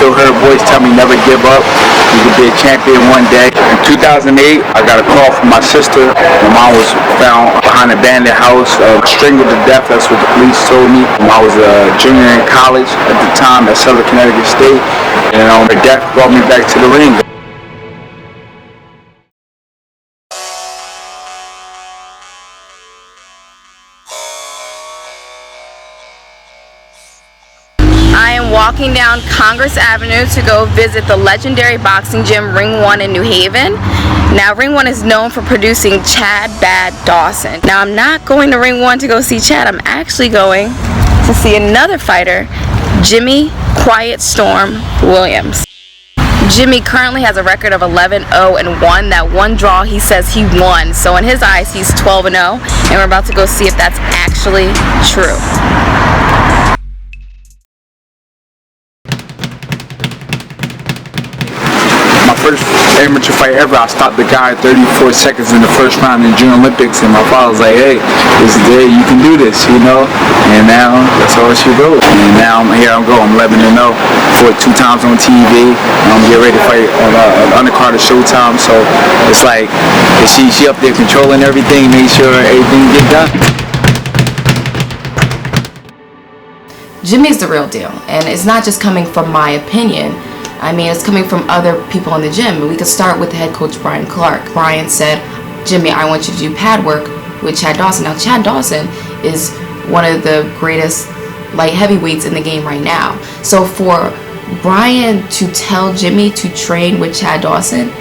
still heard voice tell me never give up. You can be a champion one day. In 2008, I got a call from my sister. My mom was found behind an abandoned house, strangled to death. That's what the police told me. I was a junior in college at the time at Southern Connecticut State. And her death brought me back to the ring. Walking down Congress Avenue to go visit the legendary boxing gym Ring 1 in New Haven. Now, Ring 1 is known for producing Chad "Bad" Dawson. Now, I'm not going to Ring 1 to go see Chad. I'm actually going to see another fighter, Jimmy "Quiet Storm" Williams. Jimmy currently has a record of 11-0-1. That one draw, he says he won. So in his eyes, he's 12-0. And we're about to go see if that's actually true. First amateur fight ever, I stopped the guy 34 seconds in the first round in Junior Olympics, and my father was like, hey, this is it, you can do this, you know. And now that's all she wrote. And now here I go, I'm 11-0, fought 2 times on TV. I'm getting ready to fight on an undercard of Showtime. So it's like she up there controlling everything, make sure everything get done. Jimmy's the real deal, and it's not just coming from my opinion. I mean, it's coming from other people in the gym. We could start with the head coach, Brian Clark. Brian said, Jimmy, I want you to do pad work with Chad Dawson. Now, Chad Dawson is one of the greatest light heavyweights in the game right now. So for Brian to tell Jimmy to train with Chad Dawson,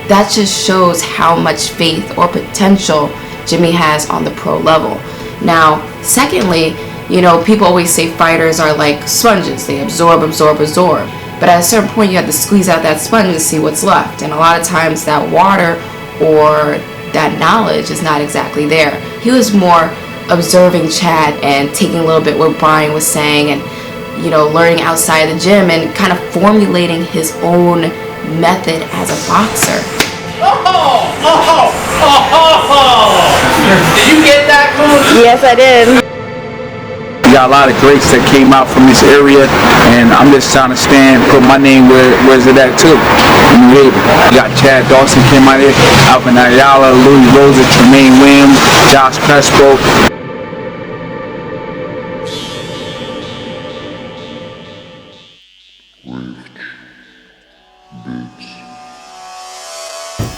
that just shows how much faith or potential Jimmy has on the pro level. Now, secondly, you know, people always say fighters are like sponges. They absorb. But at a certain point, you have to squeeze out that sponge to see what's left. And a lot of times that water or that knowledge is not exactly there. He was more observing Chad and taking a little bit what Brian was saying and, you know, learning outside the gym and kind of formulating his own method as a boxer. Did you get that move? Yes, I did. We got a lot of greats that came out from this area, and I'm just trying to put my name where's it at too. In New Haven. We got Chad Dawson came out here, Alvin Ayala, Louis Rosa, Tremaine Williams, Josh Crespo.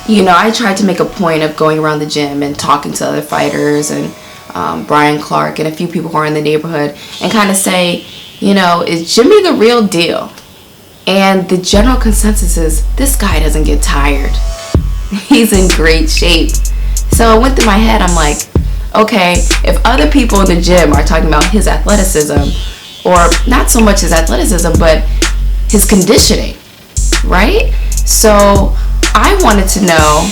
You know, I tried to make a point of going around the gym and talking to other fighters and Brian Clark and a few people who are in the neighborhood and kind of say, you know, is Jimmy the real deal? And the general consensus is this guy doesn't get tired. He's in great shape. So it went through my head, I'm like, okay, if other people in the gym are talking about his athleticism, or not so much his athleticism, but his conditioning, right? So I wanted to know,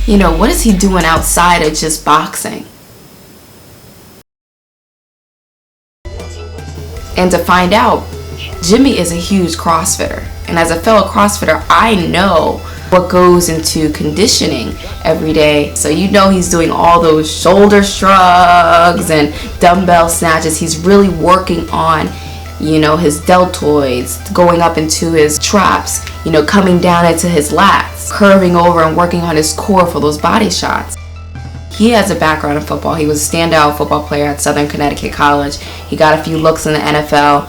you know, what is he doing outside of just boxing? And to find out, Jimmy is a huge CrossFitter. And as a fellow CrossFitter, I know what goes into conditioning every day. So you know he's doing all those shoulder shrugs and dumbbell snatches. He's really working on, you know, his deltoids, going up into his traps, you know, coming down into his lats, curving over and working on his core for those body shots. He has a background in football. He was a standout football player at Southern Connecticut College. He got a few looks in the NFL.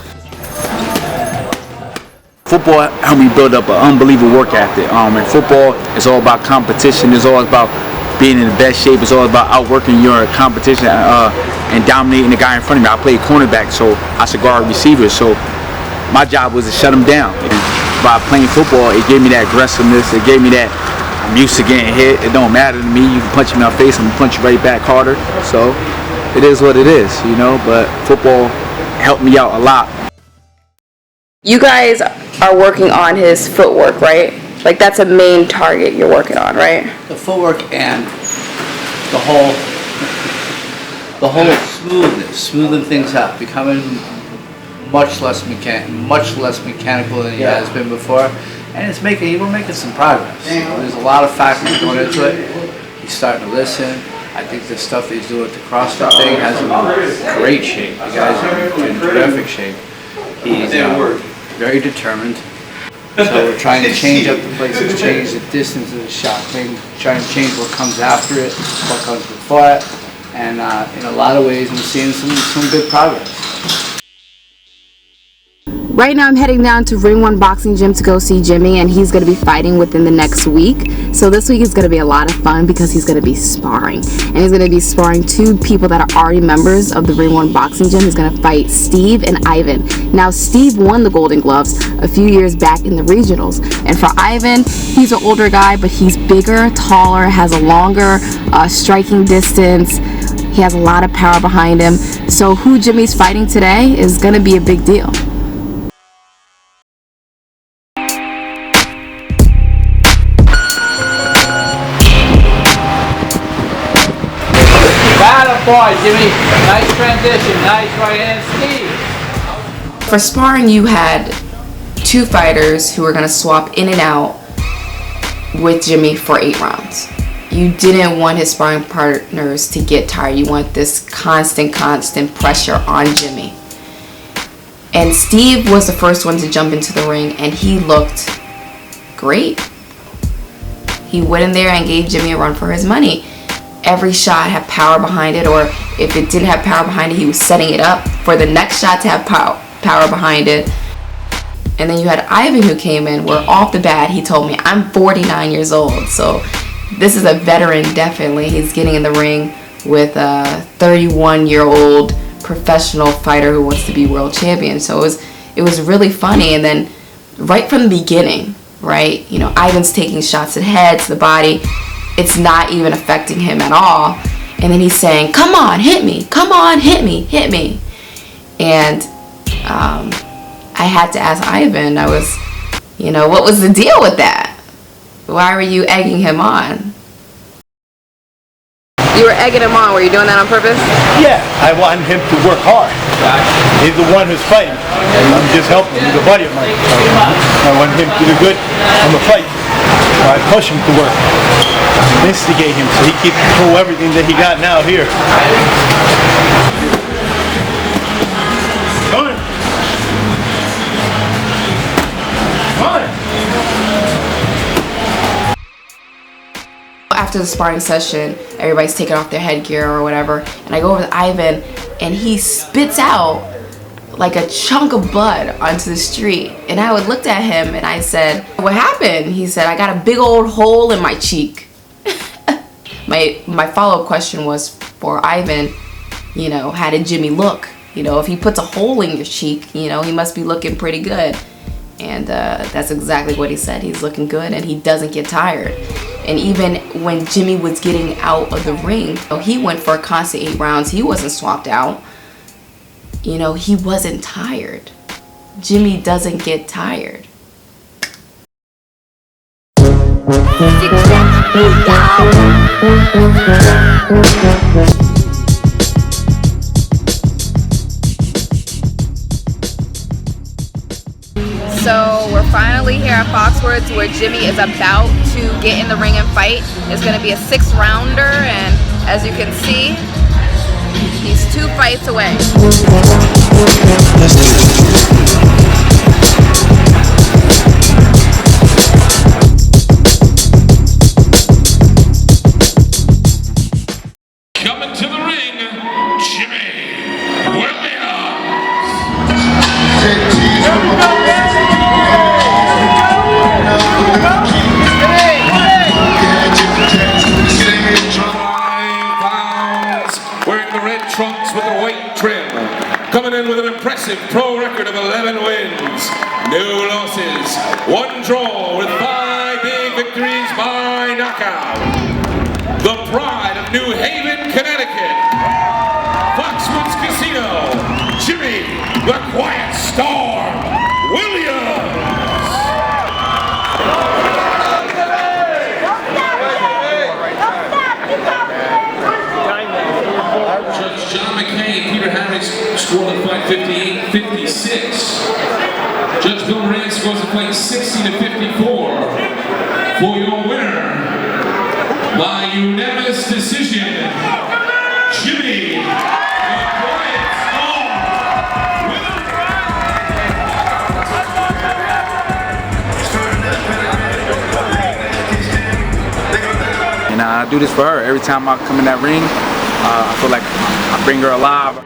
Football helped me build up an unbelievable work ethic. And football is all about competition. It's all about being in the best shape. It's all about outworking your competition and dominating the guy in front of me. I played cornerback, so I should guard receivers. So my job was to shut him down. And by playing football, it gave me that aggressiveness. It gave me that I'm used to getting hit. It don't matter to me. You can punch me in my face, I'm gonna punch you right back harder. So it is what it is, you know. But football helped me out a lot. You guys are working on his footwork, right? Like that's a main target you're working on, right? The footwork and the whole smoothness, smoothing things out, becoming much less mechanical than he has been before. And we're making some progress. There's a lot of factors going into it. He's starting to listen. I think the stuff that he's doing with the CrossFit thing has him in great shape. The guy's in terrific shape. very determined. So we're trying to change up the places, change the distance of the shot, trying to change what comes after it, what comes before it, and in a lot of ways I'm seeing some good progress. Right now I'm heading down to Ring 1 Boxing Gym to go see Jimmy, and he's going to be fighting within the next week. So this week is going to be a lot of fun because he's going to be sparring. And he's going to be sparring two people that are already members of the Ring 1 Boxing Gym. He's going to fight Steve and Ivan. Now Steve won the Golden Gloves a few years back in the regionals. And for Ivan, he's an older guy, but he's bigger, taller, has a longer striking distance. He has a lot of power behind him. So who Jimmy's fighting today is going to be a big deal. Boy, Jimmy, nice transition, nice right hand Steve. For sparring, you had two fighters who were going to swap in and out with Jimmy for 8 rounds. You didn't want his sparring partners to get tired. You want this constant pressure on Jimmy. And Steve was the first one to jump into the ring, and he looked great. He went in there and gave Jimmy a run for his money. Every shot had power behind it, or if it didn't have power behind it, he was setting it up for the next shot to have power behind it. And then you had Ivan, who came in where off the bat he told me, I'm 49 years old, so this is a veteran. Definitely he's getting in the ring with a 31-year-old professional fighter who wants to be world champion. So it was really funny. And then right from the beginning, right, you know, Ivan's taking shots at head, to the body. It's not even affecting him at all. And then he's saying, come on, hit me. Come on, hit me, hit me. And I had to ask Ivan, what was the deal with that? Why were you egging him on? You were egging him on. Were you doing that on purpose? Yeah, I want him to work hard. He's the one who's fighting. I'm just helping him. He's a buddy of mine. I want him to do good on the fight. I push him to work. Instigate him so he can pull everything that he got now here. Come on. Come on. After the sparring session, everybody's taking off their headgear or whatever, and I go over to Ivan, and he spits out like a chunk of blood onto the street. And I looked at him and I said, what happened? He said, I got a big old hole in my cheek. My follow-up question was for Ivan, how did Jimmy look? If he puts a hole in your cheek, he must be looking pretty good. And that's exactly what he said. He's looking good and he doesn't get tired. And even when Jimmy was getting out of the ring, he went for a constant 8 rounds. He wasn't swapped out. He wasn't tired. Jimmy doesn't get tired. So we're finally here at Foxwoods where Jimmy is about to get in the ring and fight. It's going to be a 6-rounder, and as you can see, he's 2 fights away. Coming to the ring, Jimmy Williams. Wearing the red trunks with the white trim. Coming in with an impressive pro record of 11 wins, no losses, 1 draw with 5 big victories by knockout. The pride of New Haven, Connecticut, Foxwoods Casino, Jimmy the Quiet Storm Williams. Judge John McKay and Peter Harris scored the fight 58-56. Judge Bill Moran scores the fight 60-54 for your winner by unanimous decision, Jimmy the Quiet Storm Williams. I do this for her. Every time I come in that ring, I feel like I bring her alive.